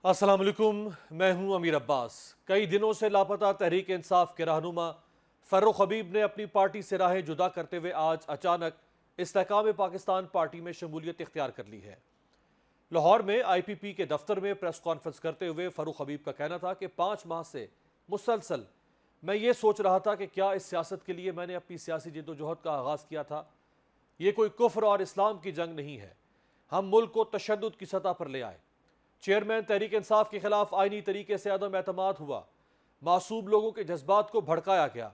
अस्सलाम वालेकुम, मैं हूं अमीर अब्बास। कई दिनों से लापता तहरीक इंसाफ के रहनुमा फर्रुख हबीब ने अपनी पार्टी से राहें जुदा करते हुए आज अचानक इस्तेहकाम पाकिस्तान पार्टी में शमूलियत इख्तियार कर ली है। लाहौर में IPP के दफ्तर में प्रेस कॉन्फ्रेंस करते हुए फर्रुख हबीब का कहना था कि 5 माह से मुसलसल मैं ये सोच रहा था कि क्या इस सियासत के लिए मैंने अपनी सियासी जद्दोजहद का आगाज़ किया था। ये कोई कुफ्र और इस्लाम की जंग नहीं है, हम मुल्क को तशद्दुद की सतह पर ले आए। चेयरमैन तहरीक इंसाफ के खिलाफ आईनी तरीके से अदम एतमाद हुआ, मासूम लोगों के जज्बात को भड़काया गया,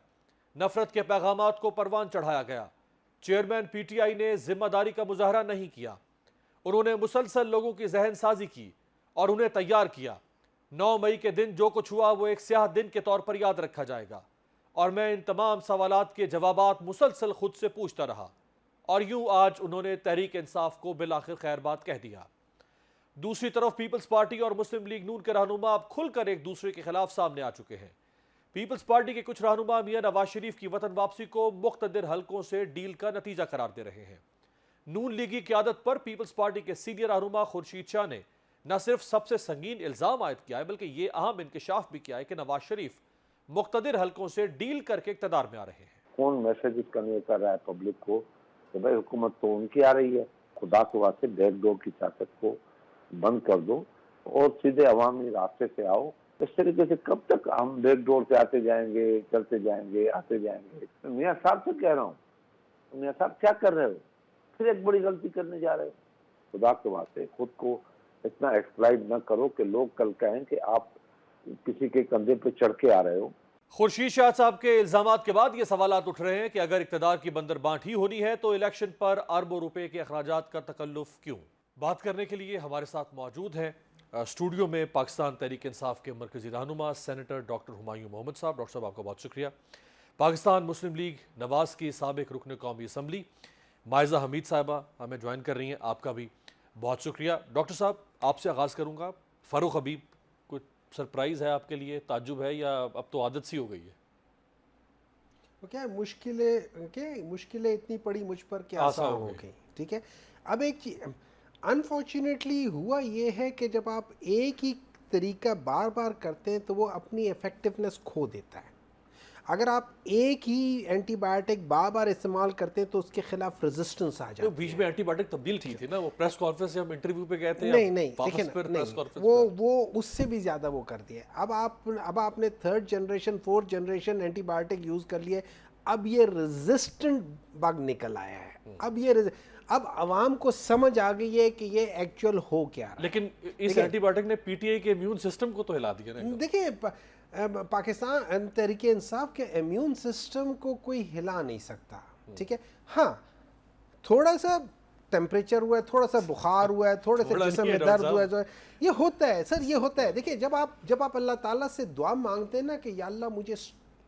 नफरत के पैगामात को परवान चढ़ाया गया। चेयरमैन PTI ने जिम्मेदारी का मुजाहरा नहीं किया, उन्होंने मुसलसल लोगों की जहन साजी की और उन्हें तैयार किया। 9 मई के दिन जो कुछ हुआ वो एक स्याह दिन के तौर पर याद रखा जाएगा और मैं इन तमाम सवालात के जवाबात मुसलसल खुद से पूछता रहा और यूं आज उन्होंने तहरीक इंसाफ को बिलाखिर खैर बात कह दिया। दूसरी तरफ पीपल्स पार्टी और मुस्लिम लीग नून के रहनुमा अब खुलकर एक दूसरे के खिलाफ सामने आ चुके हैं। पीपल्स पार्टी के कुछ रहनुमा मियां नवाज शरीफ की वतन वापसी को मुख्तदिर हलकों से डील का नतीजा करार दे रहे हैं। नून लीगी क़यादत पर पीपल्स पार्टी के सीनियर रहनुमा खुर्शीद शाह ने न सिर्फ सबसे संगीन इल्जाम आयद किया है बल्कि ये अहम इंकशाफ भी किया है कि नवाज शरीफ मुख्तदिर हलकों से डील करके इक़्तिदार में आ रहे हैं। कौन मैसेज कन्वे कर रहा है पब्लिक को कि भाई हुकूमत तो उनकी आ रही है, खुदा के वास्ते बैकडोर की ताकत को बंद कर दो और सीधे अवामी रास्ते से आओ। इस तरीके से कब तक हम बैकडोर से आते जाएंगे, चलते जाएंगे, आते जाएंगे। तो मियाँ साहब से कह रहा हूँ, मियाँ साहब क्या कर रहे हो, फिर एक बड़ी गलती करने जा रहे हो। खुदा के वास्ते खुद को इतना एक्सप्लाइट न करो कि लोग कल कहें कि आप किसी के कंधे पे चढ़ के आ रहे हो। खुर्शीद शाह साहब के इल्जामात के बाद ये सवालात उठ रहे हैं कि अगर इक़्तिदार की बंदरबांट ही होनी है तो इलेक्शन पर अरबों रुपए के अखराजात का तकल्लुफ क्यों। बात करने के लिए हमारे साथ मौजूद हैं स्टूडियो में पाकिस्तान तहरीक इंसाफ के मरकजी रहनुमा सेनेटर डॉक्टर हुमायूं मोहम्मद साहब। डॉक्टर साहब आपका बहुत शुक्रिया। पाकिस्तान मुस्लिम लीग नवाज की साबिक रुकन कौमी असम्बली मायज़ा हमीद साहिबा हमें ज्वाइन कर रही हैं, आपका भी बहुत शुक्रिया। डॉक्टर साहब आपसे आगाज़ करूँगा। फ़र्रुख हबीब, कुछ सरप्राइज़ है आपके लिए, ताज्जुब है या अब तो आदत सी हो गई है? वो क्या मुश्किलें इतनी पड़ी मुझ पर कि आसान हो गई। ठीक है, अब एक चीज अनफॉर्चुनेटली हुआ ये है कि जब आप एक ही तरीका बार बार करते हैं तो वो अपनी इफ़ेक्टिवनेस खो देता है। अगर आप एक ही एंटीबायोटिक बार बार इस्तेमाल करते हैं तो उसके खिलाफ रेजिस्टेंस आ जाती है। तो बीच में एंटीबायोटिक तब्दील की थी ना, वो प्रेस कॉन्फ्रेंस से हम इंटरव्यू पे गए थे, नहीं वापस देखिए फिर प्रेस कॉन्फ्रेंस वो उससे भी ज़्यादा वो कर दिया। अब आपने 3rd generation 4th generation antibiotic use कर लिए, अब ये रेजिस्टेंट बग निकल आया है। अब आवाम को समझ आ गई है कि ये एक्चुअल हो क्या रहा है। लेकिन इस एंटीबायोटिक ने PTI के इम्यून सिस्टम को तो हिला दिया ना। देखिए पाकिस्तान तहरीक इंसाफ के इम्यून सिस्टम को कोई हिला नहीं सकता। ठीक है, हाँ थोड़ा सा टेम्परेचर हुआ है, थोड़ा सा बुखार हुआ है, थोड़े से जिस्म में दर्द हुआ है, ये होता है सर, ये होता है। देखिए जब आप अल्लाह ताला से दुआ मांगते हैं ना कि या अल्लाह मुझे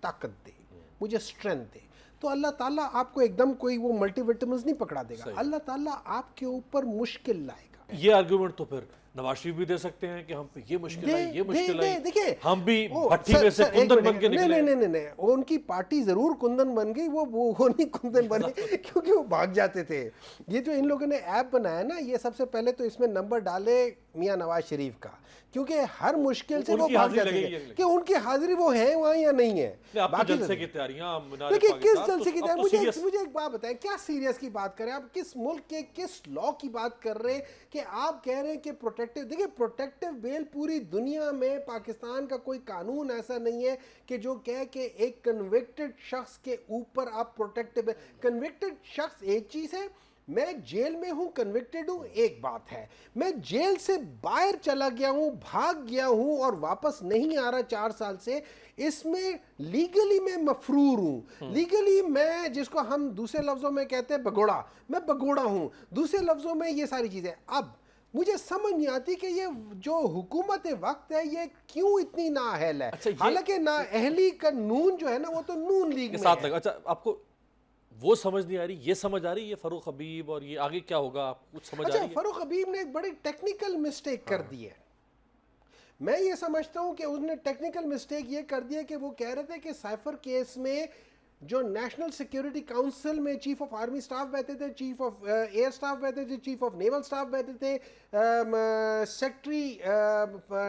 ताकत दे, मुझे स्ट्रेंथ दे, तो अल्लाह ताला आपको एकदम कोई वो मल्टीविटामिन्स नहीं पकड़ा देगा। अल्लाह ताला आपके ऊपर मुश्किल लाएगा। ये आर्गुमेंट तो फिर नवाज शरीफ भी दे सकते हैं कि हम पे ये मुश्किल आई, ये मुश्किल आई, देखिए हम भी भट्टी में से कुंदन बन के निकले। नहीं, उनकी पार्टी जरूर कुंदन बन गई, वो नहीं कुंदन बने क्योंकि वो भाग जाते थे। ये जो इन लोगों ने ऐप बनाया ना, ये सबसे पहले तो इसमें नंबर डाले मियां नवाज शरीफ का, क्योंकि हर मुश्किल से वो भाग जाते थे कि उनकी हाजिरी वो है वहाँ या नहीं है। बाकी जलसे की तैयारियां, देखिए किस जलसे की तैयारी, मुझे एक बात बताएं, क्या सीरियस की बात करें आप, किस मुल्क के किस लॉ की बात कर रहे हैं कि आप कह रहे हैं कि देखिए प्रोटेक्टिव बेल पूरी दुनिया में पाकिस्तान का कोई कानून ऐसा नहीं है कि जो कहे कि एक कन्विक्टेड शख्स के ऊपर आप प्रोटेक्टिव। कन्विक्टेड शख्स एक चीज है, मैं जेल में हूं, कन्विक्टेड हूं, एक बात है। मैं जेल से बाहर चला गया हूं, भाग गया हूं और वापस नहीं आ रहा 4 साल से, इसमें लीगली मैं मफरूर हूं। लीगली मैं, जिसको हम दूसरे लफ्जों में कहते हैं भगोड़ा, मैं भगोड़ा हूं। दूसरे लफ्जों में ये सारी चीजें। अब मुझे समझ नहीं आती कि ये जो हुकूमत वक्त है ये क्यों इतनी नाअहल है। हालांकि नाअहली का नून जो है ना, वो तो नून लीग में साथ लगा। अच्छा, आपको वो समझ नहीं आ रही, ये समझ आ रही है फर्रुख हबीब और ये आगे क्या होगा, आपको कुछ समझ आ रही है? फर्रुख हबीब ने एक बड़ी टेक्निकल मिस्टेक कर दी है। मैं ये समझता हूं कि उसने टेक्निकल मिस्टेक ये कर दी है कि वो कह रहे थे कि साइफर केस में जो नेशनल सिक्योरिटी काउंसिल में चीफ ऑफ आर्मी स्टाफ बैठे थे, चीफ ऑफ एयर स्टाफ बैठे थे, चीफ ऑफ नेवल स्टाफ बैठे थे, सेक्रेटरी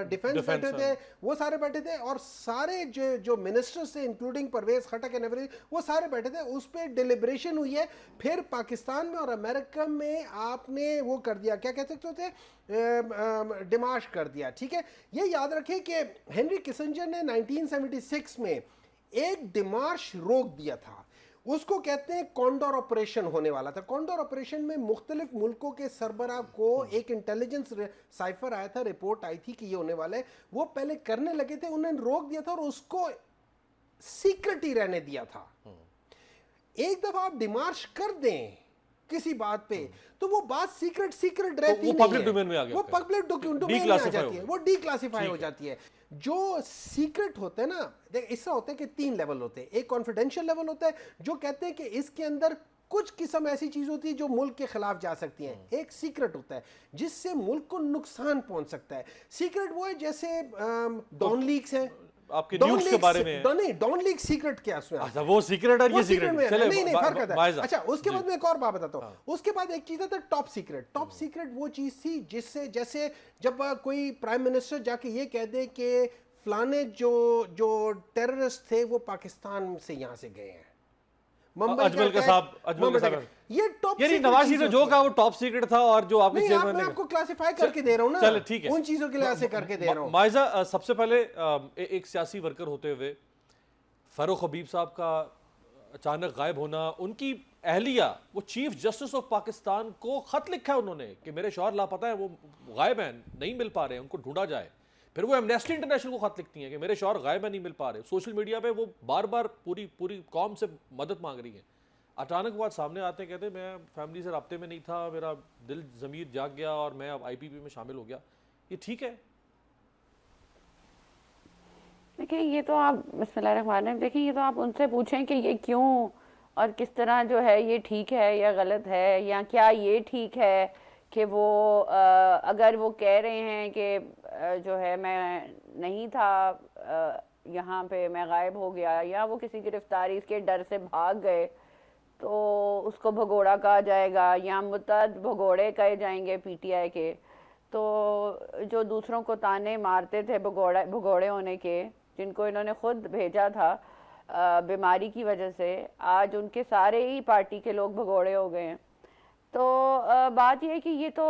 डिफेंस बैठे थे, वो सारे बैठे थे, और सारे जो मिनिस्टर्स थे including Pervez Khattak and everything, वो सारे बैठे थे। उस पर डिलिब्रेशन हुई है। फिर पाकिस्तान में और अमेरिका में आपने वो कर दिया, क्या कह सकते थे, डिमाश कर दिया। ठीक है, ये याद रखें कि हेनरी किसिंजर ने 1976 में एक डिमार्श रोक दिया था। उसको कहते हैं कॉन्डोर ऑपरेशन होने वाला था। कॉन्डोर ऑपरेशन में मुख्तलिफ मुल्कों के सरबराह को एक इंटेलिजेंस साइफर आया था, रिपोर्ट आई थी कि ये होने वाला है। वो पहले करने लगे थे, उन्होंने रोक दिया था और उसको सीक्रेट ही रहने दिया था। एक दफा आप डिमार्श कर दें किसी बात पे तो वो बात सीक्रेट रहती नहीं है, पब्लिक डोमेन में आ गया, वो पब्लिक डोमेन में आ जाती है, वो डीक्लासिफाई हो जाती है। जो सीक्रेट होते हैं ना, देख इससे होता है कि 3 लेवल होते हैं। एक कॉन्फिडेंशियल लेवल होता है जो कहते हैं कि इसके अंदर कुछ किस्म ऐसी चीज होती है जो मुल्क के खिलाफ जा सकती हैं। एक सीक्रेट होता है जिससे मुल्क को नुकसान पहुंच सकता है। सीक्रेट वो है जैसे डॉन लीक्स है, आपके न्यूज़ के बारे में नहीं, डॉन लीग सीक्रेट क्या है? अच्छा, वो सीक्रेट और ये सीक्रेट चले, नहीं फर्क आता है। अच्छा, उसके बाद मैं एक और बात बताता हूँ। उसके बाद एक चीज है टॉप सीक्रेट। टॉप सीक्रेट वो चीज थी जिससे, जैसे जब कोई प्राइम मिनिस्टर जाके ये कह दे कि फलाने जो टेररिस्ट थे वो पाकिस्तान से यहाँ से गए हैं, अजमल के साहब, ये टॉप यानी नवाज शरीफ ने जो कहा वो टॉप सीक्रेट था, और जो आपके चेयरमैन मैं आपको क्लासिफाई करके दे रहा हूं ना, चलो ठीक है, उन चीजों के लिए ऐसे करके दे रहा हूं। माइजा, सबसे पहले एक सियासी वर्कर होते हुए फारूक हबीब साहब का अचानक गायब होना, उनकी अहलिया वो चीफ जस्टिस ऑफ पाकिस्तान को खत लिखा है उन्होंने कि मेरे शौहर लापता है, वो गायब हैं, नहीं मिल पा रहे हैं, उनको ढूंढा जाए। फिर वो एमनेस्टी इंटरनेशनल को खत लिखती हैं कि मेरे शौहर गायब है, नहीं मिल पा रहे। सोशल मीडिया पे वो बार बार पूरी कौम से मदद मांग रही है। अचानक बात सामने आते हैं, कहते हैं मैं फैमिली से राब्ते में नहीं था, मेरा दिल ज़मीर जाग गया और मैं अब आईपीपी में शामिल हो गया। ये ठीक है? देखिए, ये तो आप बिस्मिल्लाहिर्रहमानिर्रहीम, देखिए ये तो आप उनसे पूछें कि ये क्यों और किस तरह जो है ये ठीक है या गलत है, या क्या ये ठीक है कि वो अगर वो कह रहे हैं कि जो है मैं नहीं था यहाँ पे, मैं गायब हो गया, या वो किसी गिरफ्तारी के डर से भाग गए तो उसको भगोड़ा कहा जाएगा, या मुतअद्दिद भगोड़े कहे जाएंगे पीटीआई के। तो जो दूसरों को ताने मारते थे भगोड़े होने के, जिनको इन्होंने खुद भेजा था बीमारी की वजह से, आज उनके सारे ही पार्टी के लोग भगोड़े हो गए हैं। तो बात यह है कि ये तो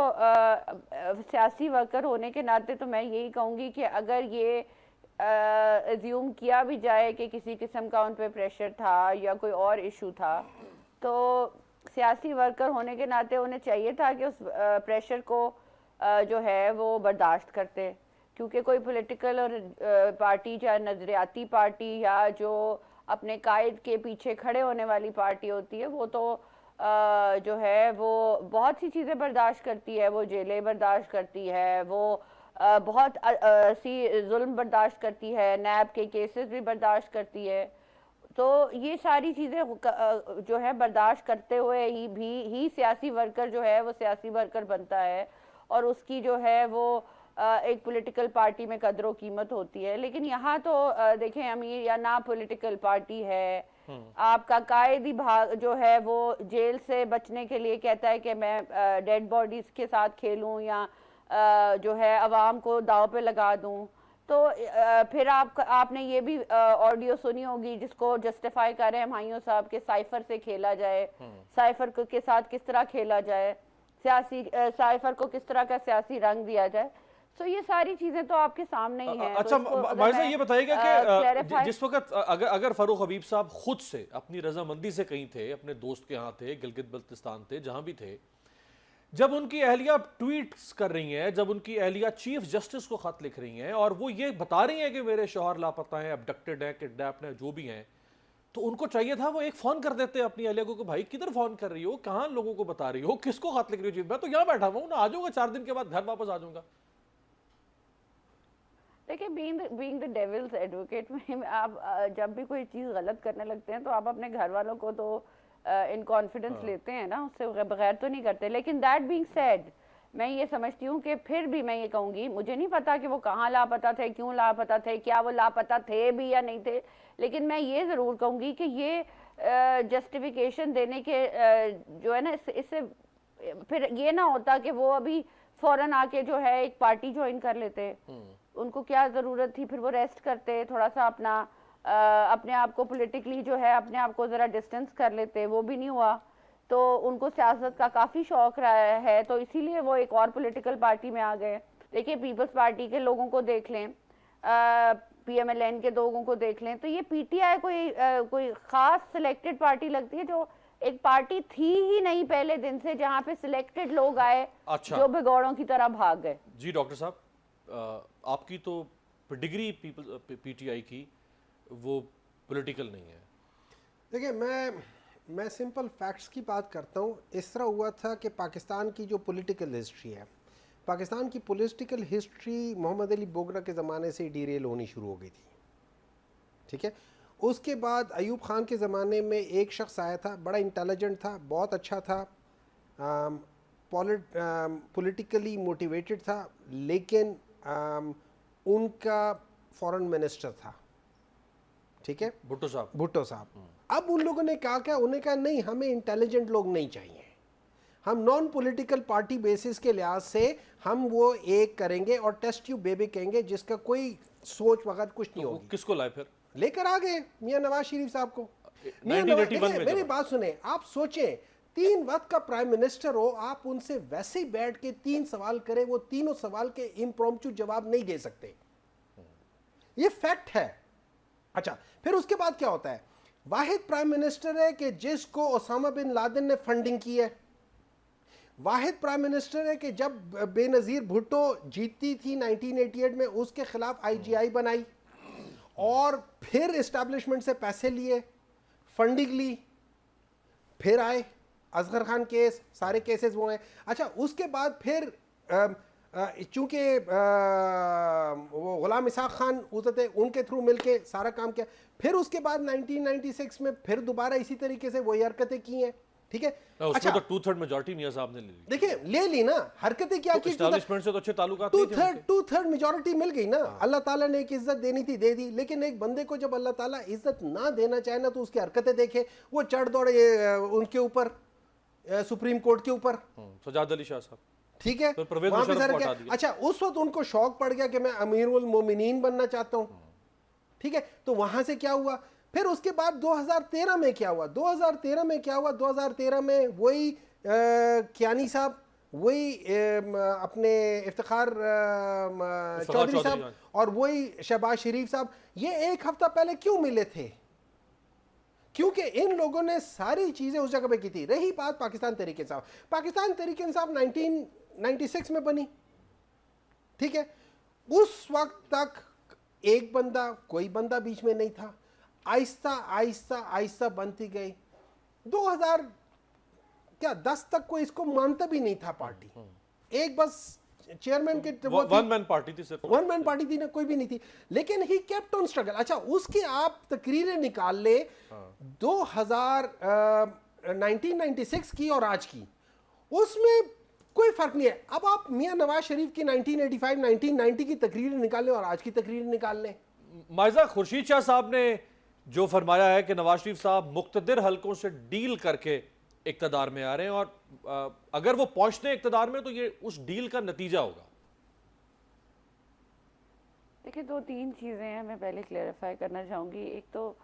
सियासी वर्कर होने के नाते तो मैं यही कहूँगी कि अगर ये एज्यूम किया भी जाए कि किसी किस्म का उन पे प्रेशर था या कोई और इशू था, तो सियासी वर्कर होने के नाते उन्हें चाहिए था कि उस प्रेशर को जो है वो बर्दाश्त करते, क्योंकि कोई पॉलिटिकल और पार्टी, चाहे नज़रियाती पार्टी या जो अपने कायद के पीछे खड़े होने वाली पार्टी होती है, वो तो जो है वो बहुत सी चीज़ें बर्दाश्त करती है। वो जेलें बर्दाश्त करती है, वो बहुत सी जुल्म बर्दाश्त करती है, नैब के केसेस भी बर्दाश्त करती है। तो ये सारी चीज़ें जो है बर्दाश्त करते हुए ही सियासी वर्कर जो है वो सियासी वर्कर बनता है, और उसकी जो है वो एक पॉलिटिकल पार्टी में कदर व कीमत होती है। लेकिन यहाँ तो देखें, अमीर या ना पॉलिटिकल पार्टी है, आपका कायदी भाग जो है वो जेल से बचने के लिए कहता है कि मैं डेड बॉडीज के साथ खेलूं या जो है अवाम को दाव पे लगा दूं। तो फिर आपने ये भी ऑडियो सुनी होगी जिसको जस्टिफाई कर रहे हैं मायूं साहब के साइफर से खेला जाए, साइफर के साथ किस तरह खेला जाए, सियासी साइफर को किस तरह का सियासी रंग दिया जाए। तो ये सारी चीजें तो आपके सामने ही हैं। अच्छा, माइजा ये बताइएगा कि जिस वक्त अगर फारूक हबीब साहब खुद से अपनी रजामंदी से कहीं थे, अपने दोस्त के यहाँ थे, गिलगित बल्तिस्तान थे, जहां भी थे, जब उनकी अहलिया ट्वीट्स कर रही हैं, जब उनकी अहलिया चीफ जस्टिस को खत लिख रही हैं और वो ये बता रही हैं कि मेरे शौहर लापता हैं, अबडक्टेड हैं, किडनैप्ड हैं, जो भी हैं, तो उनको चाहिए था वो एक फ़ोन कर देते अपनी अहलिया को कि भाई किधर फ़ोन कर रही हो, कहाँ लोगों को बता रही हो, किसको खत लिख रही हो, मैं तो यहाँ बैठा हुआ हूँ ना, आ जाऊँगा 4 दिन के बाद घर वापस आ जाऊँगा। देखिए, बीइंग द डेविल्स एडवोकेट में आप जब भी कोई चीज़ गलत करने लगते हैं तो आप अपने घर वालों को तो इन कॉन्फिडेंस लेते हैं ना, उससे बगैर तो नहीं करते। लेकिन दैट बीइंग सेड, मैं ये समझती हूँ कि फिर भी मैं ये कहूँगी, मुझे नहीं पता कि वो कहाँ लापता थे, क्यों लापता थे, क्या वो लापता थे भी या नहीं थे, लेकिन मैं ये ज़रूर कहूँगी कि ये जस्टिफिकेशन देने के जो है ना, इससे फिर ये ना होता कि वो अभी फौरन आके जो है एक पार्टी ज्वाइन कर लेते। उनको क्या ज़रूरत थी, फिर वो रेस्ट करते, थोड़ा सा अपना अपने आप को पॉलिटिकली जो है अपने आप को ज़रा डिस्टेंस कर लेते, वो भी नहीं हुआ। तो उनको सियासत का काफ़ी शौक रहा है, तो इसीलिए वो एक और पॉलिटिकल पार्टी में आ गए। देखिए पीपल्स पार्टी के लोगों को देख लें, PMLN के लोगों को देख लें, तो ये PTI कोई ख़ास सिलेक्टेड पार्टी लगती है, जो एक पार्टी थी ही नहीं पहले दिन से, जहाँ पे सिलेक्टेड लोग आए अच्छा। जो भगौड़ों की तरह भाग गए। जी डॉक्टर साहब, आपकी तो डिग्री PTI की वो पॉलिटिकल नहीं है। देखिए मैं सिंपल फैक्ट्स की बात करता हूँ। इस तरह हुआ था कि पाकिस्तान की जो पॉलिटिकल हिस्ट्री है, पाकिस्तान की पॉलिटिकल हिस्ट्री मोहम्मद अली बोगरा के ज़माने से डिरेल होनी शुरू हो गई थी, ठीक है। उसके बाद अयूब ख़ान के ज़माने में एक शख्स आया था, बड़ा इंटेलिजेंट था, बहुत अच्छा था, पॉलिटिकली मोटिवेटेड था, लेकिन उनका फॉरेन मिनिस्टर था, ठीक है, भुट्टो साहब। अब उन लोगों ने कहा क्या, उन्हें कहा नहीं, हमें इंटेलिजेंट लोग नहीं चाहिए, हम नॉन पॉलिटिकल पार्टी बेसिस के लिहाज से हम वो एक करेंगे और टेस्ट ट्यूब बेबी कहेंगे जिसका कोई सोच वगैरह कुछ नहीं होगी। किसको लाए फिर? लेकर आ गए मियां नवाज शरीफ साहब को। 1981 में। मेरी बात सुने, आप सोचें 3 वक्त का प्राइम मिनिस्टर हो, आप उनसे वैसे ही बैठ के 3 सवाल करें, वो तीनों सवाल के इम्प्रॉम्प्टू जवाब नहीं दे सकते, ये फैक्ट है। अच्छा, फिर उसके बाद क्या होता है, वाहिद प्राइम मिनिस्टर है कि जिसको ओसामा बिन लादेन ने फंडिंग की है, वाहिद प्राइम मिनिस्टर है कि जब बेनज़ीर भुट्टो जीतती थी 1988 में, उसके खिलाफ IGI बनाई और फिर इस्टेब्लिशमेंट से पैसे लिए, फंडिंग ली, फिर आए असगर खान केस, सारे केसेस वो हैं। अच्छा, उसके बाद फिर चूंकि वो गुलाम इसाक खान उस थे, उनके थ्रू मिलके सारा काम किया। फिर उसके बाद 1996 में फिर दोबारा इसी तरीके से वही हरकतें की हैं, ठीक है। अच्छा, तो 2/3 मेजॉरिटी मियां साहब ने ले ली। देखिए ले ली ना, हरकतें क्या की, एस्टैब्लिशमेंट से तो अच्छे ताल्लुकात नहीं थे। 2/3 मेजॉरिटी मिल गई ना। अल्लाह ताला ने एक इज्जत देनी थी, दे दी, लेकिन एक बंदे को जब अल्लाह ताला इज्जत ना देना चाहे ना, तो उसकी हरकतें देखे, वो चढ़ दौड़े उनके ऊपर, सुप्रीम कोर्ट के ऊपर, सजाद अली शाह साहब, ठीक है, तो परवेज वहां पे मुशर्रफ सर को क्या। हटा दिया। अच्छा, उस वक्त उनको शौक पड़ गया कि मैं अमीरुल मोमिनीन बनना चाहता हूं, ठीक है। तो वहां से क्या हुआ, फिर उसके बाद 2013 में क्या हुआ, 2013 में क्या हुआ, 2013 में वही कियानी साहब, वही अपने इफ्तिखार चौधरी साहब और वही शहबाज शरीफ साहब, ये एक हफ्ता पहले क्यों मिले थे, क्योंकि इन लोगों ने सारी चीजें उस जगह पे की थी। रही बात पाकिस्तान तहरीक इंसाफ, पाकिस्तान तहरीक इंसाफ 1996 में बनी, ठीक है। उस वक्त तक एक बंदा, कोई बंदा बीच में नहीं था, आहिस्ता आहिस्ता आहिस्ता बनती गई। 2010 तक कोई इसको मानता भी नहीं था पार्टी, एक बस चेयरमैन के वन मैन पार्टी थी, सिर्फ वन मैन पार्टी थी ना, कोई भी नहीं थी, लेकिन ही केप्ट ऑन स्ट्रगल। अच्छा, उसकी आप तकरीरें निकाल ले 1996 की और आज की, उसमें कोई फर्क नहीं है। अब आप मियां नवाज शरीफ की 1985 1990 की तकरीरें निकाल लें और आज की तकरीरें निकाल लें। माइजा खुर्शीद शाह साहब ने जो फरमाया है कि नवाज शरीफ साहब मुख्तदिर हलकों से डील करके इक़्तिदार में आ रहे हैं, और अगर वो पहुंचते हैं इक़्तिदार में तो ये उस डील का नतीजा होगा। देखिए 2-3 चीज़ें हैं, मैं पहले क्लेरिफाई करना चाहूँगी। एक तो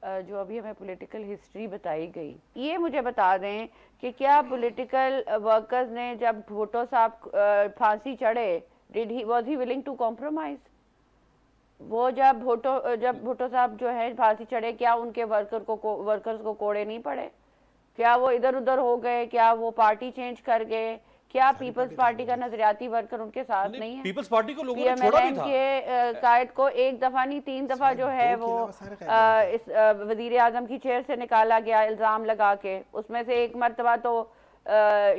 जो अभी हमें पॉलिटिकल हिस्ट्री बताई गई, ये मुझे बता दें कि क्या पॉलिटिकल वर्कर्स ने जब भुट्टो साहब फांसी चढ़े, was he willing to compromise? वो जब भुट्टो साहब जो है फांसी चढ़े, क्या उनके वर्कर्स को कोड़े नहीं पड़े? क्या वो इधर उधर हो गए? क्या वो पार्टी चेंज कर गए? क्या पीपल्स पार्टी का नजरियाती वर्कर उनके साथ नहीं है? पीपल्स पार्टी को लोगों ने छोड़ा भी था। के कायद को एक दफा नहीं 3 दफा जो है वो इस वजीर आजम की चेयर से निकाला गया इल्जाम लगा के। उसमें से एक मरतबा तो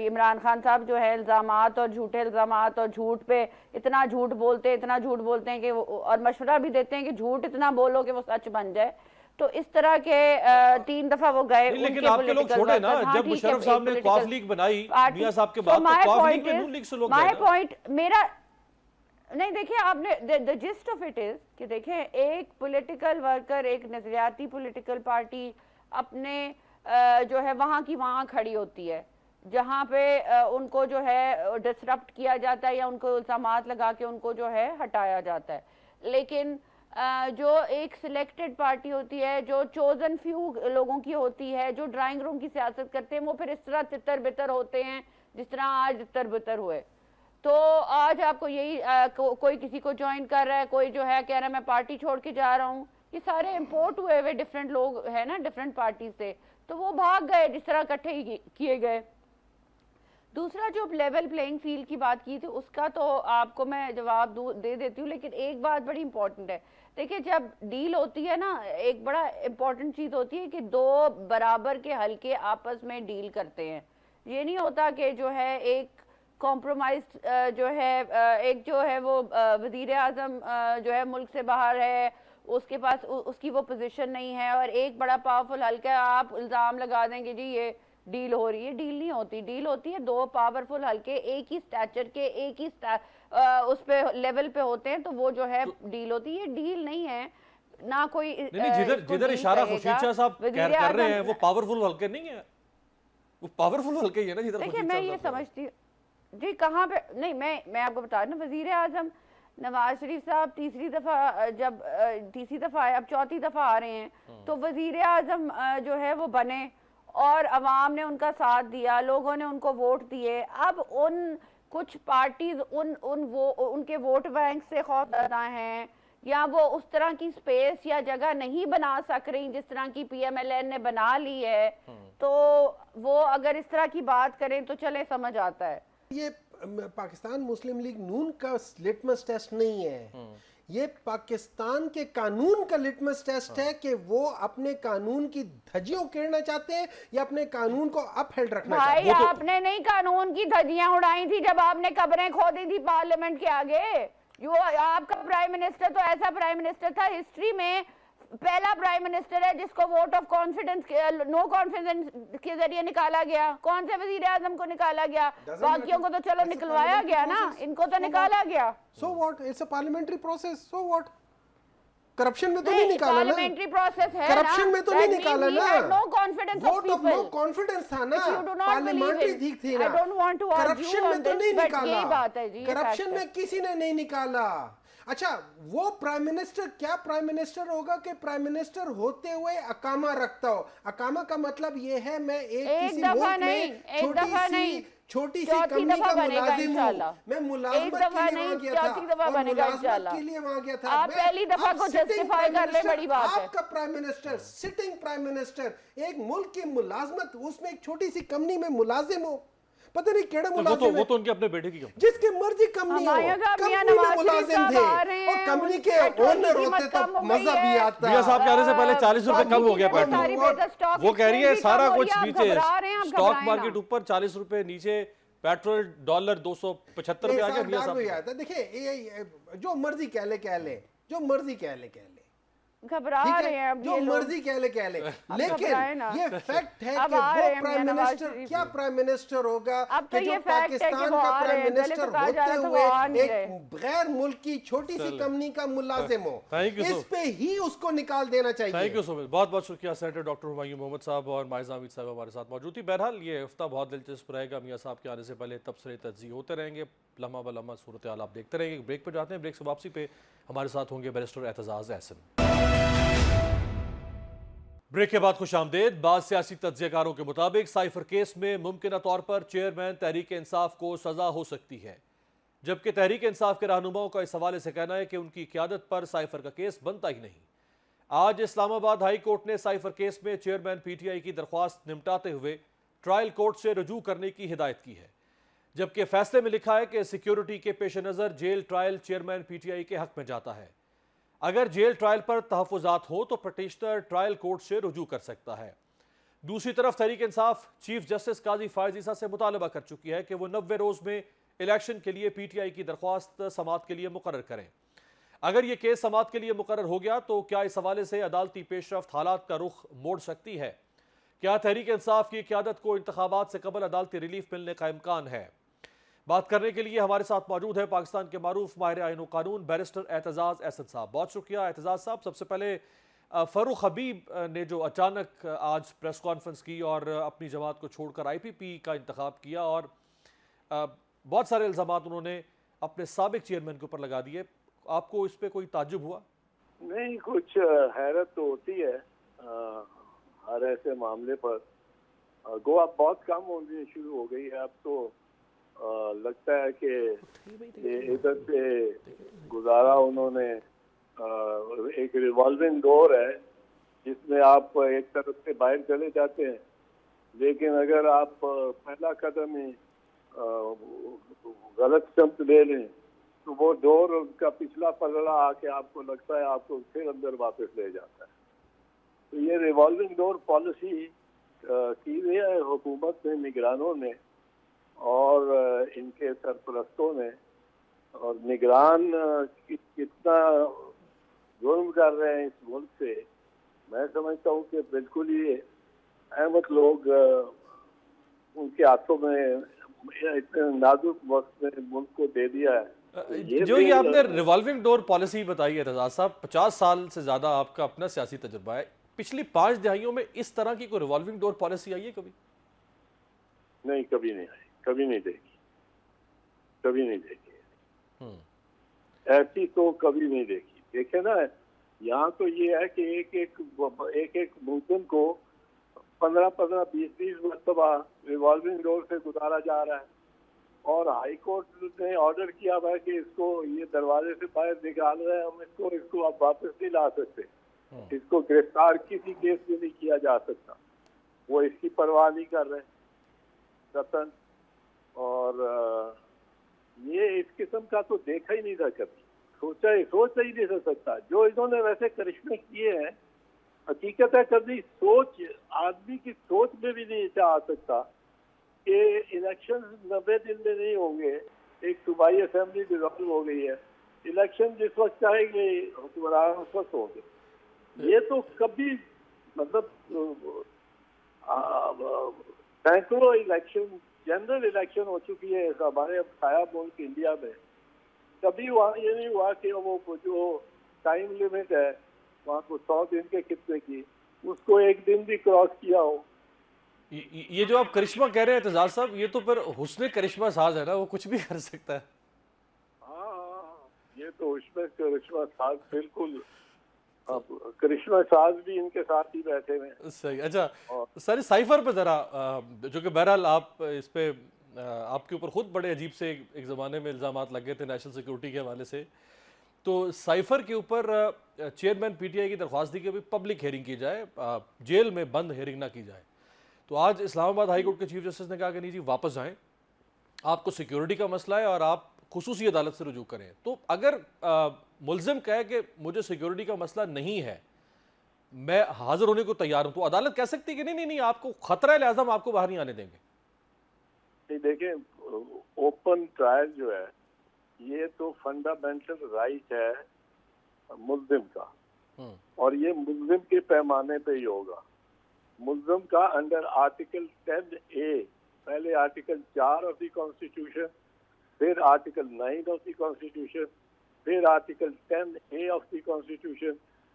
इमरान खान साहब जो है इल्जामात और झूठे इल्जामात और झूठ पे इतना झूठ बोलते हैं कि और मशवरा भी देते हैं कि झूठ इतना बोलो कि वो सच बन जाए। तो इस तरह के 3 दफा वो गए। लेकिन आपके लोग छोड़े ना, जब मुशर्रफ साहब ने क्वाफ लीग बनाई मियां साहब के बाद, तो क्वाफ लीग में नून लीग से लोग गए। माय पॉइंट मेरा नहीं, देखिए आपने the gist of it is कि देखिए एक पॉलिटिकल वर्कर, एक नजरियाती पॉलिटिकल पार्टी अपने जो है वहाँ की वहाँ खड़ी होती है, जहाँ पे उनको जो है डिसरप्ट किया जाता है या उनको इल्ज़ामात लगा के उनको जो है हटाया जाता है। लेकिन जो एक सिलेक्टेड पार्टी होती है, जो चोजन फ्यू लोगों की होती है, जो ड्राइंग रूम की सियासत करते हैं, वो फिर इस तरह तितर बितर होते हैं जिस तरह आज तितर बितर हुए। तो आज आपको यही कोई किसी को ज्वाइन कर रहा है, कोई जो है कह रहा है मैं पार्टी छोड़ के जा रहा हूँ, ये सारे इम्पोर्ट हुए हुए डिफरेंट लोग हैं ना डिफरेंट पार्टी से, तो वो भाग गए जिस तरह इकट्ठे ही किए गए। दूसरा जो लेवल प्लेइंग फील्ड की बात की थी उसका तो आपको मैं जवाब दे देती हूँ, लेकिन एक बात बड़ी इंपॉर्टेंट है। देखिए जब डील होती है ना, एक बड़ा इंपॉर्टेंट चीज़ होती है कि दो बराबर के हल्के आपस में डील करते हैं। ये नहीं होता कि जो है एक कॉम्प्रोमाइज जो है एक जो है वो वजीर आज़म जो है मुल्क से बाहर है, उसके पास उसकी वो पोजीशन नहीं है, और एक बड़ा पावरफुल हल्का है, आप इल्ज़ाम लगा देंगे जी ये डील हो रही है। डील नहीं होती, डील होती है दो पावरफुल हल्के एक ही स्टैचर के एक ही उस पे लेवल पे होते हैं, तो वो जो है डील होती है। डील नहीं है ना कोई नहीं, जिधर जिधर इशारा खुर्शीद शाह साहब कर रहे हैं वो पावरफुल हल्के नहीं है, वो पावरफुल हल्के ही है ना जिधर। देखिए मैं ये समझती हूँ जी, कहाँ पे नहीं, मैं आपको बता रही हूँ, वजीर आजम नवाज शरीफ साहब तीसरी दफा आए, अब चौथी दफा आ रहे हैं, तो वजीर आजम जो है वो बने और अवाम ने उनका साथ दिया, लोगों ने उनको वोट दिए। अब उन कुछ पार्टीज उनके वोट बैंक से खौफजदा हैं, या वो उस तरह की स्पेस या जगह नहीं बना सक रही जिस तरह की PMLN ने बना ली है, तो वो अगर इस तरह की बात करें तो चले समझ आता है। ये पाकिस्तान मुस्लिम लीग नून का लिटमस टेस्ट नहीं है, ये पाकिस्तान के कानून का लिटमस टेस्ट है कि वो अपने कानून की धज्जियां उकेरना चाहते हैं या अपने कानून को अपहेल्ड रखना चाहते हैं। भाई आपने नहीं कानून की धज्जियां उड़ाई थी जब आपने कब्रें खोदी थी पार्लियामेंट के आगे। आपका प्राइम मिनिस्टर तो ऐसा प्राइम मिनिस्टर था, हिस्ट्री में पहला प्राइम मिनिस्टर है जिसको vote of confidence no confidence के जरिए निकाला गया। कौन से वजीर आजम को निकाला गया? बाकियों को तो चलो निकलवाया गया ना, इनको तो निकाला गया। So what, it's a parliamentary process, so what. Corruption में तो नहीं निकाला ना, पार्लियामेंट्री प्रोसेस है, करप्शन में तो नहीं निकाला ना, no confidence of vote of no confidence था ना, पार्लियामेंट्री ठीक थी ना, करप्शन में तो नहीं निकाला, करप्शन में किसी ने नहीं निकाला। अच्छा, वो प्राइम मिनिस्टर क्या प्राइम मिनिस्टर होगा कि प्राइम मिनिस्टर होते हुए अकामा रखता हो? अकामा का मतलब ये है मैं किसी मुल्क में छोटी सी कंपनी का मुलाजिम हूं, मैं मुलाजमत के लिए वहां गया था और मुलाजमत के लिए वहां गया था। आप पहली दफा को जस्टिफाई कर ले, बड़ी बात है। आपका prime minister, sitting prime minister, एक मुल्क की मुलाजमत, उसमें एक छोटी सी कंपनी में मुलाजिम हो, पता नहीं केड़ा मुलाजिम वो तो उनके अपने बेटे की कंपनी, जिसके मर्जी कंपनी हो, कंपनी में मुलाजिम थे और कंपनी के ओनर होते तो मजा भी आता। मियां साहब के आने से पहले 40 रुपए कम हो गया पेट्रोल, वो कह रही है सारा कुछ नीचे, स्टॉक मार्केट ऊपर 40 रुपए नीचे, पेट्रोल डॉलर 275 रुपए आ गया। मियां साहब देखिए जो मर्जी कह ले, जो मर्जी कह ले, घबरा रहे हैं अब, जो मर्जी कह ले, लेकिन ये फैक्ट है कि वो प्राइम मिनिस्टर क्या प्राइम मिनिस्टर होगा कि जो पाकिस्तान का प्राइम मिनिस्टर होते हुए एक गैर मुल्की छोटी सी कंपनी का मुलाजिम हो, इस पे ही उसको निकाल देना चाहिए। थैंक यू सो मच, बहुत बहुत शुक्रिया सेनेटर डॉक्टर हुमायूं मोहम्मद साहब और माइजा हामिद साहब हमारे साथ मौजूद थी। बहरहाल ये हफ्ता बहुत दिलचस्प रहेगा, मियां साहब के आने से पहले तबसरे तज्ज़ी होते रहेंगे, लम्हा ब लम्हा सूरत हाल आप देखते रहेंगे। ब्रेक पर जाते हैं, ब्रेक से वापसी पे हमारे साथ होंगे बैरिस्टर एतजाज एहसन। ब्रेक के बाद खुश आमदेद। बाद सियासी तज्ज़ियाकारों के मुताबिक साइफर केस में मुमकिन तौर पर चेयरमैन तहरीक इंसाफ को सजा हो सकती है, जबकि तहरीक इंसाफ के रहनुमाओं का इस हवाले से कहना है कि उनकी क़यादत पर साइफर का केस बनता ही नहीं। आज इस्लामाबाद हाई कोर्ट ने साइफर केस में चेयरमैन PTI की दरख्वास्त निपटाते हुए ट्रायल कोर्ट से रजू करने की हिदायत की है, जबकि फैसले में लिखा है कि सिक्योरिटी के पेश नज़र जेल ट्रायल चेयरमैन PTI के हक में जाता है। अगर जेल ट्रायल पर तहफ़्फ़ुज़ात हो तो पटिशनर ट्रायल कोर्ट से रुजू कर सकता है। दूसरी तरफ तहरीक इंसाफ चीफ जस्टिस काजी फायज़ ईसा से मुतालबा कर चुकी है कि वो 90 रोज़ में इलेक्शन के लिए PTI की दरख्वास्त समात के लिए मुकर्रर करें। अगर ये केस समात के लिए मुकर्रर हो गया तो क्या इस हवाले से अदालती पेशरफ्त हालात का रुख मोड़ सकती है? क्या तहरीक इंसाफ की क़यादत को इंतखाबात से कबल अदालती रिलीफ मिलने का इम्कान है? बात करने के लिए हमारे साथ मौजूद है पाकिस्तान के मारूफ माहिर आईन व कानून बैरिस्टर एतजाज एहसन साहब। बहुत शुक्रिया एतजाज साहब। सबसे पहले फर्रुख हबीब ने जो अचानक आज प्रेस कॉन्फ्रेंस की और अपनी जमात को छोड़कर आईपीपी का इंतखाब किया और बहुत सारे इल्ज़ामात उन्होंने अपने साबिक चेयरमैन के ऊपर लगा दिए, आपको इस पे कोई ताज्जुब हुआ? नहीं, कुछ हैरत तो होती है हर ऐसे मामले पर। गो अब बहुत कम होनी शुरू हो गई है। अब तो लगता है कि ये इधर से गुजारा उन्होंने एक रिवॉल्विंग डोर है जिसमें आप एक तरफ से बाहर चले जाते हैं, लेकिन अगर आप पहला कदम ही गलत शब्द ले लें तो वो डोर उसका पिछला पलड़ा आके आपको लगता है आपको फिर अंदर वापस ले जाता है। तो ये रिवॉल्विंग डोर पॉलिसी की हुई है हुकूमत ने, निगरानों ने और इनके सरपरस्तों ने। और निगरान कितना जुर्म कर रहे हैं इस मुल्क से, मैं समझता हूँ कि बिल्कुल ही अहमद लोग उनके हाथों में इतने नाजुक वक्त में मुल्क को दे दिया है। जो ये आपने रिवॉल्विंग डोर पॉलिसी बताई है रजा साहब, 50 साल से ज़्यादा आपका अपना सियासी तजुर्बा है, पिछली 5 दहाइयों में इस तरह की कोई रिवॉल्विंग डोर पॉलिसी आई है कभी? नहीं, कभी नहीं आई, कभी नहीं देखी, कभी नहीं देखी ऐसी तो कभी नहीं देखी। देखे ना, यहाँ तो ये है कि एक मुल्ज़िम को 15-15, 20-20 मरतबा रिवॉल्विंग डोर से गुजारा जा रहा है और हाई कोर्ट ने ऑर्डर किया हुआ है कि इसको ये दरवाजे से बाहर निकाल रहे हैं, हम इसको अब वापस नहीं ला सकते, इसको गिरफ्तार किसी केस में नहीं किया जा सकता। वो इसकी परवाह नहीं कर रहे कतन। और ये इस किस्म का तो देखा ही नहीं था कभी, सोच ही नहीं था सकता। जो इन्होंने वैसे करिश्मे किए हैं, हकीकत है कभी सोच आदमी की सोच में भी नहीं आ सकता कि इलेक्शन 90 दिन में नहीं होंगे। एक सूबाई असेंबली डिसॉल्व हो गई है, इलेक्शन जिस वक्त चाहेंगे हुक्मरान उस वक्त होंगे। ये तो कभी मतलब सैकड़ों इलेक्शन, जनरल इलेक्शन हो चुकी है हमारे छाया मुल्क इंडिया में। कभी वहाँ ये नहीं हुआ कि वो जो टाइम लिमिट है वहाँ को 100 दिन के कितने की, उसको एक दिन भी क्रॉस किया हो। ये जो आप करिश्मा कह रहे हैं एतजाज साहब, ये तो फिर हुस्न करिश्मा साज है ना, वो कुछ भी कर सकता है। हाँ, ये तो उसमें करिश्मा साज, बिल्कुल करिश्मा साज भी इनके साथ ही बैठे हुए। सही। अच्छा सर, साइफर पे जरा, जो कि बहरहाल आप इस पे आपके ऊपर खुद बड़े अजीब से एक ज़माने में इल्ज़ामात लगे थे नेशनल सिक्योरिटी के हवाले से, तो साइफर के ऊपर चेयरमैन पीटीआई की दरख्वास्त दी कि अभी पब्लिक हेयरिंग की जाए, जेल में बंद हेयरिंग ना की जाए। तो आज इस्लामाबाद हाई कोर्ट के चीफ जस्टिस ने कहा कि नहीं जी, वापस जाएं, आपको सिक्योरिटी का मसला है और आप खुसूसी अदालत से रुजू करें। तो अगर मुल्जिम कहे कि मुझे सिक्योरिटी का मसला नहीं है, मैं हाजिर होने को तैयार हूं, तो अदालत कह सकती है कि नहीं नहीं नहीं, आपको खतरा है, लिहाजा हम आपको बाहर नहीं आने देंगे? देखिए, ओपन ट्रायल जो है ये तो फंडामेंटल राइट है मुल्जिम का, और ये मुल्जिम के पैमाने पे ही होगा। मुल्जिम का अंडर आर्टिकल 10A, पहले आर्टिकल 4 ऑफ द कॉन्स्टिट्यूशन, फिर आर्टिकल 9 ऑफ द कॉन्स्टिट्यूशन, फिर article 10A of the constitution,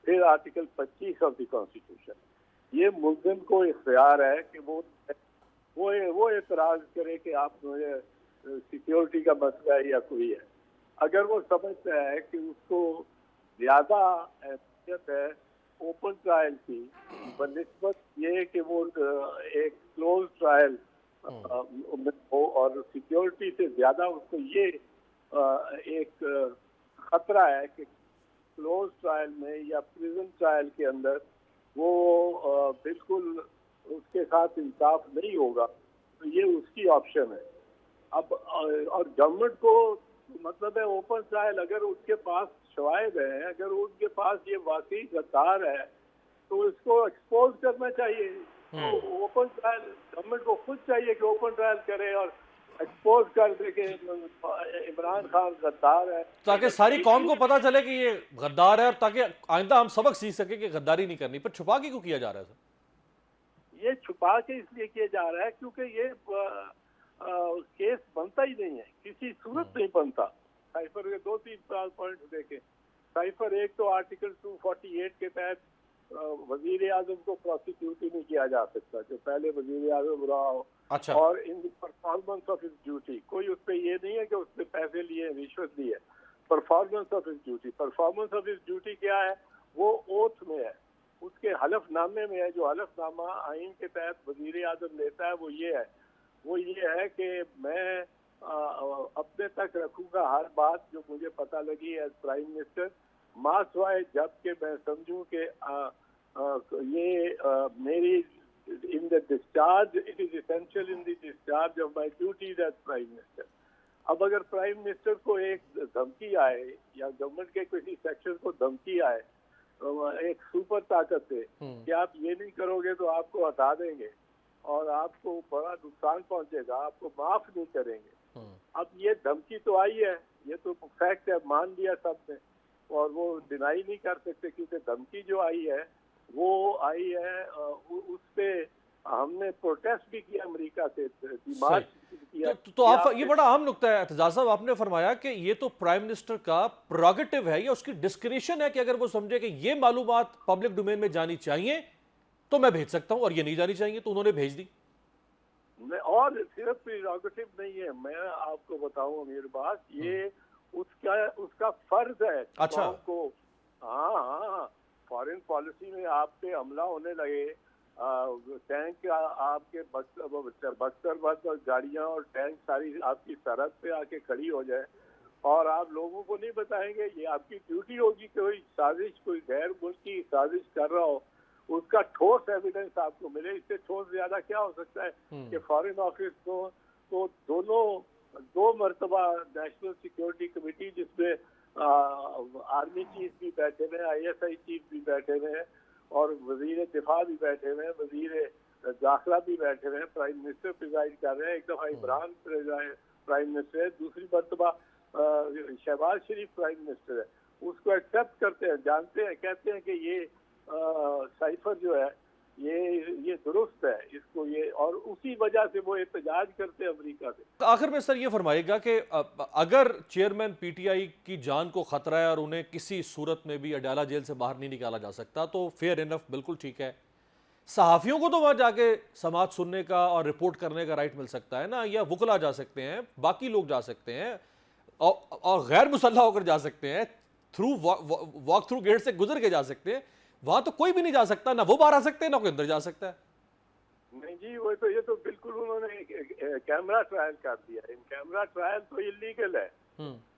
फिर आर्टिकल 25 ऑफ द कॉन्स्टिट्यूशन। ये मुल्जिम को इख्तियार है कि वो एतराज करे कि आप मुझे सिक्योरिटी का मसला है या कोई है। अगर वो समझता है कि उसको ज़्यादा अहमियत है ओपन ट्रायल की बनिस्बत ये कि वो एक क्लोज ट्रायल हो, और सिक्योरिटी से ज़्यादा उसको ये एक खतरा है कि क्लोज ट्रायल में या प्रिजन ट्रायल के अंदर वो बिल्कुल उसके साथ इंसाफ नहीं होगा, तो ये उसकी ऑप्शन है। अब और गवर्नमेंट को मतलब है ओपन ट्रायल, अगर उसके पास शवाहिद है, अगर उनके पास ये वाकई गद्दार है तो इसको एक्सपोज करना चाहिए। तो ओपन ट्रायल गवर्नमेंट को खुद चाहिए कि ओपन ट्रायल करे और एक्सपोज कर दे कि इमरान खान गद्दार है, ताकि सारी कौम को पता चले कि ये गद्दार है, और ताकि आइंदा हम सबक सीख सके कि गद्दारी नहीं करनी। पर छुपा के क्यों किया जा रहा है सर? ये छुपा के इसलिए किया जा रहा है क्योंकि ये केस बनता ही नहीं है, किसी सूरत नहीं बनता। साइफर के 2-3 पॉइंट देखें। साइफर एक तो आर्टिकल 248 के तहत वजीर आजम को प्रोसिक्यूट ही नहीं किया जा सकता, जो पहले वजीर आजम रहा हो। अच्छा। और इन परफॉर्मेंस ऑफ हिज ड्यूटी, कोई उस पर ये नहीं है कि उसने पैसे लिए, रिश्वत ली है। Performance of his duty, performance of his duty क्या है, वो ओथ में है, उसके हलफनामे में है। जो हलफनामा आइन के तहत वजीर आजम लेता है वो ये है कि मैं अपने तक रखूंगा हर बात जो मुझे पता लगी एज प्राइम मिनिस्टर, मासवाए जबकि मैं समझूं कि मेरी in the discharge, it is essential in the discharge of my duties as prime minister. अब अगर प्राइम मिनिस्टर को एक धमकी आए या गवर्नमेंट के किसी सेक्शन को धमकी आए एक सुपर ताकत से कि आप ये नहीं करोगे तो आपको हटा देंगे और आपको बड़ा नुकसान पहुंचेगा, आपको माफ नहीं करेंगे। अब ये धमकी तो आई है, ये तो फैक्ट है, मान लिया सबने और वो डिनाई नहीं कर सकते, क्योंकि धमकी जो आई है वो आई है, उस पे हमने प्रोटेस्ट भी किया अमेरिका से, मार्च किया। तो आप ये बड़ा अहम नुक्ता है एतजाज साहब, आपने फरमाया कि ये तो प्राइम मिनिस्टर का प्रोगेटिव है या उसकी डिस्क्रिशन है कि अगर वो समझे कि ये मालूमात पब्लिक डोमेन में जानी चाहिए तो मैं भेज सकता हूं और ये नहीं जानी चाहिए तो उन्होंने भेज दी। और सिर्फ प्रीरोगेटिव नहीं है, मैं आपको बताऊं अमीर बात, ये उसका फर्ज है। अच्छा। को हाँ, फॉरेन पॉलिसी में आप पे हमला होने लगे, टैंक आपके बख्तर गाड़ियां और टैंक सारी आपकी सरहद पे आके खड़ी हो जाए और आप लोगों को नहीं बताएंगे, ये आपकी ड्यूटी होगी कि कोई साजिश, कोई गैर मुल्की साजिश कर रहा हो, उसका ठोस एविडेंस आपको मिले। इससे ठोस ज्यादा क्या हो सकता है कि फॉरेन ऑफिस को तो दो मरतबा नेशनल सिक्योरिटी कमेटी, जिसमें आर्मी चीफ भी बैठे हुए हैं, ISI चीफ भी बैठे हुए हैं और वजीर दिफा भी बैठे हुए हैं, वजीर दाखिला भी बैठे हुए हैं, प्राइम मिनिस्टर प्रिजाइड कर रहे हैं, एक दफा इमरान प्राइम मिनिस्टर है, दूसरी मरतबा शहबाज शरीफ प्राइम मिनिस्टर है, उसको एक्सेप्ट करते हैं, जानते हैं, कहते हैं कि ये साइफर जो है ये दुरुस्त है, इसको ये, और उसी वजह से वो एहतजाज करते हैं अमेरिका से। आखिर में सर ये फरमाइएगा कि अगर चेयरमैन PTI की जान को खतरा है और उन्हें किसी सूरत में भी अडाला जेल से बाहर नहीं निकाला जा सकता तो फेयर इनफ, बिल्कुल ठीक है। सहाफ़ियों को तो वहाँ जाके समाज सुनने का और रिपोर्ट करने का राइट मिल सकता है ना, या वुकला जा सकते हैं, बाकी लोग जा सकते हैं और गैर मुसल्लह होकर जा सकते हैं, थ्रू वॉक थ्रू गेट से गुजर के जा सकते हैं। वहां तो कोई भी नहीं जा सकता, ना वो बाहर आ सकते हैं ना कोई अंदर जा सकता है। नहीं जी, वो तो ये तो बिल्कुल उन्होंने कैमरा ट्रायल कर दिया। इन कैमरा ट्रायल तो इलीगल है,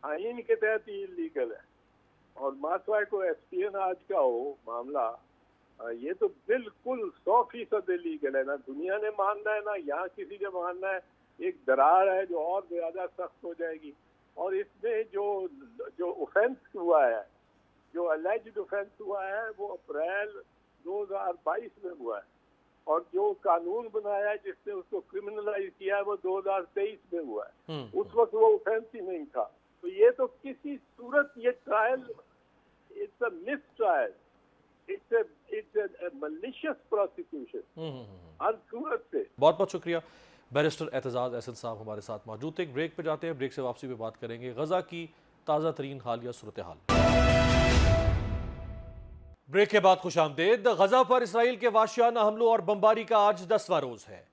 आइन के तहत ही इलीगल है। और मासवाई को एस्पियनाज का हो मामला, ये तो बिल्कुल 100% इलीगल है। ना दुनिया ने मानना है ना यहाँ किसी ने मानना है। एक दरार है जो और ज्यादा सख्त हो जाएगी। और इसमें जो ऑफेंस हुआ है, जो अलेज्ड ऑफेंस हुआ है, वो अप्रैल 2022 में हुआ है और जो कानून बनाया है जिसने उसको क्रिमिनलाइज किया है वो 2023 में हुआ है। उस वक्त वो ऑफेंस ही नहीं था। तो ये तो किसी सूरत ये trial, it's a mistrial, it's a malicious prosecution हर सूरत से। बहुत बहुत शुक्रिया। बैरिस्टर एतजाज अहसन साहब हमारे साथ मौजूद थे। ब्रेक पे जाते हैं, ब्रेक से वापसी पे बात करेंगे गजा की ताज़ा तरीन हालिया सूरत हाल। ब्रेक के बाद खुशामदेद। गजा पर इसराइल के वाशियाना हमलों और बमबारी का आज 10वां रोज है।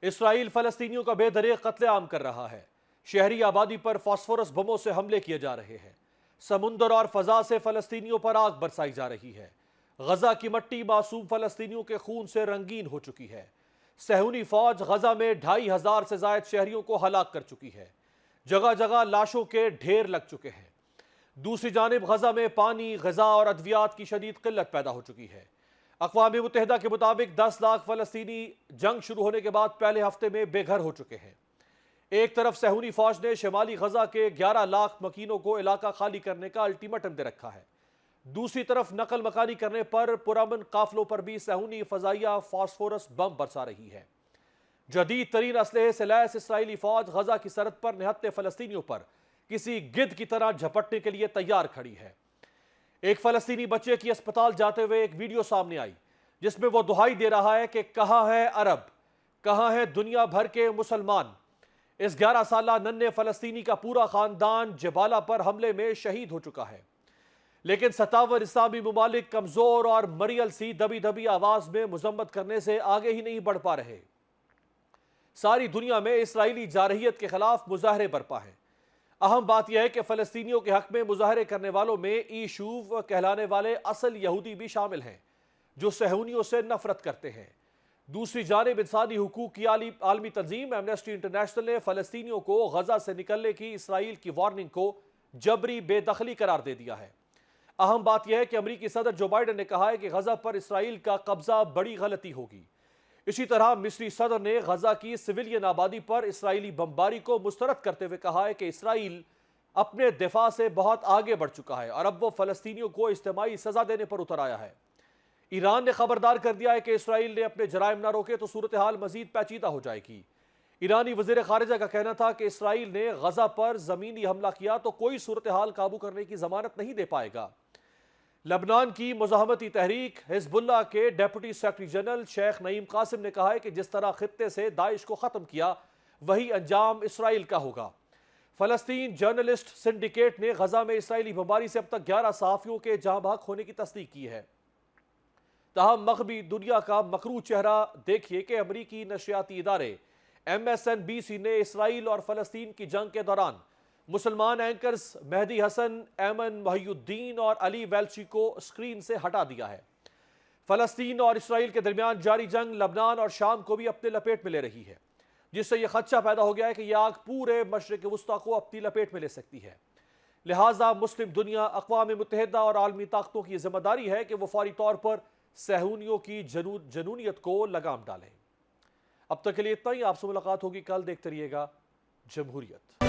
इसराइल फलस्तीनियों का बेदरीग कत्लेआम कर रहा है। शहरी आबादी पर फास्फोरस बमों से हमले किए जा रहे हैं। समुंदर और फजा से फलस्तीनियों पर आग बरसाई जा रही है। गजा की मट्टी मासूम फलस्तीनियों के खून से रंगीन हो चुकी है। सहूनी फौज गजा में 2500 से जायद शहरियों को हलाक कर चुकी है। जगह जगह लाशों के ढेर लग चुके हैं। दूसरी जानिब गजा में पानी, ग़िज़ा और अद्वियात की शदीद किल्लत पैदा हो चुकी है। अक़वाम मुत्तहिदा के मुताबिक 10 लाख फ़लस्तीनी जंग शुरू होने के बाद पहले हफ्ते में बेघर हो चुके हैं। एक तरफ सहूनी फौज ने शिमाली गजा के 11 लाख मकीनों को इलाका खाली करने का अल्टीमेटम दे रखा है। दूसरी तरफ नकल मकानी करने पर पुरअमन काफिलों पर भी सहूनी फ़ज़ाइया फास्फोरस बम बरसा रही है। जदीद तरीन असलहे से लैस इसराइली फौज गजा की सरहद पर निहत्ते फ़लस्तीनियों पर किसी गिद्ध की तरह झपटने के लिए तैयार खड़ी है। एक फ़लस्तीनी बच्चे की अस्पताल जाते हुए एक वीडियो सामने आई जिसमें वो दुहाई दे रहा है कि कहाँ है अरब, कहाँ है दुनिया भर के मुसलमान। इस 11 साला नन्हे फ़लस्तीनी का पूरा ख़ानदान जबाला पर हमले में शहीद हो चुका है। लेकिन 57 इस्लामी मुमालिक कमजोर और मरियल सी दबी दबी आवाज में मजम्मत करने से आगे ही नहीं बढ़ पा रहे। सारी दुनिया में इसराइली जारहियत के खिलाफ मुजाहरे बरपा हैं। अहम बात यह है कि फलस्तीनियों के हक में मुजाहरे करने वालों में ईशूव कहलाने वाले असल यहूदी भी शामिल हैं जो सहूनियों से नफरत करते हैं। दूसरी जानिब इंसानी हुकूक की आलमी तंजीम एमनेस्टी इंटरनेशनल ने फलस्तीनियों को गजा से निकलने की इसराइल की वार्निंग को जबरी बेदखली करार दे दिया है। अहम बात यह है कि अमरीकी सदर जो बाइडन ने कहा है कि गजा पर इसराइल का कब्जा बड़ी गलती होगी। इसी तरह मिस्री सदर ने गजा की सिविलियन आबादी पर इसराइली बमबारी को मुस्तरद करते हुए कहा है कि इसराइल अपने दिफा से बहुत आगे बढ़ चुका है और अब वो फलस्तीनियों को इज्तिमाई सजा देने पर उतर आया है। ईरान ने खबरदार कर दिया है कि इसराइल ने अपने जराइम न रोके तो सूरत हाल मजीद पेचीदा हो जाएगी। ईरानी वजीर खारिजा का कहना था कि इसराइल ने गजा पर जमीनी हमला किया तो कोई सूरत हाल काबू करने की जमानत नहीं दे पाएगा। लबनान की मुजाहमती तहरीक हिजबुल्लाह के deputy secretary general Sheikh Naim Qassem ने कहा है कि जिस तरह खित्ते से दाइश को ख़त्म किया वही अंजाम इसराइल का होगा। फलस्तीन जर्नलिस्ट सिंडिकेट ने गजा में इसराइली बमबारी से अब तक 11 सहाफ़ियों के जहां भाग होने की तस्दीक की है। तहम मग़रबी दुनिया का मकरू चेहरा देखिए कि अमरीकी नशरियाती इदारे MSNBC ने इसराइल और फलस्तीन की जंग के दौरान मुसलमान एंकर्स मेहदी हसन, ऐमन मोहिउद्दीन और अली वेल्ची को स्क्रीन से हटा दिया है। फलस्तीन और इसराइल के दरमियान जारी जंग लबनान और शाम को भी अपने लपेट में ले रही है, जिससे यह खदशा पैदा हो गया है कि यह आग पूरे मशरिक़ वुस्ता को अपनी लपेट में ले सकती है। लिहाजा मुस्लिम दुनिया, अक़वाम मुत्तहिदा और आलमी ताकतों की जिम्मेदारी है कि वो फौरी तौर पर सहूनियों की जनूनियत को लगाम डालें। अब तक के लिए इतना ही। आपसे मुलाकात होगी कल। देखते रहिएगा जमहूरियत।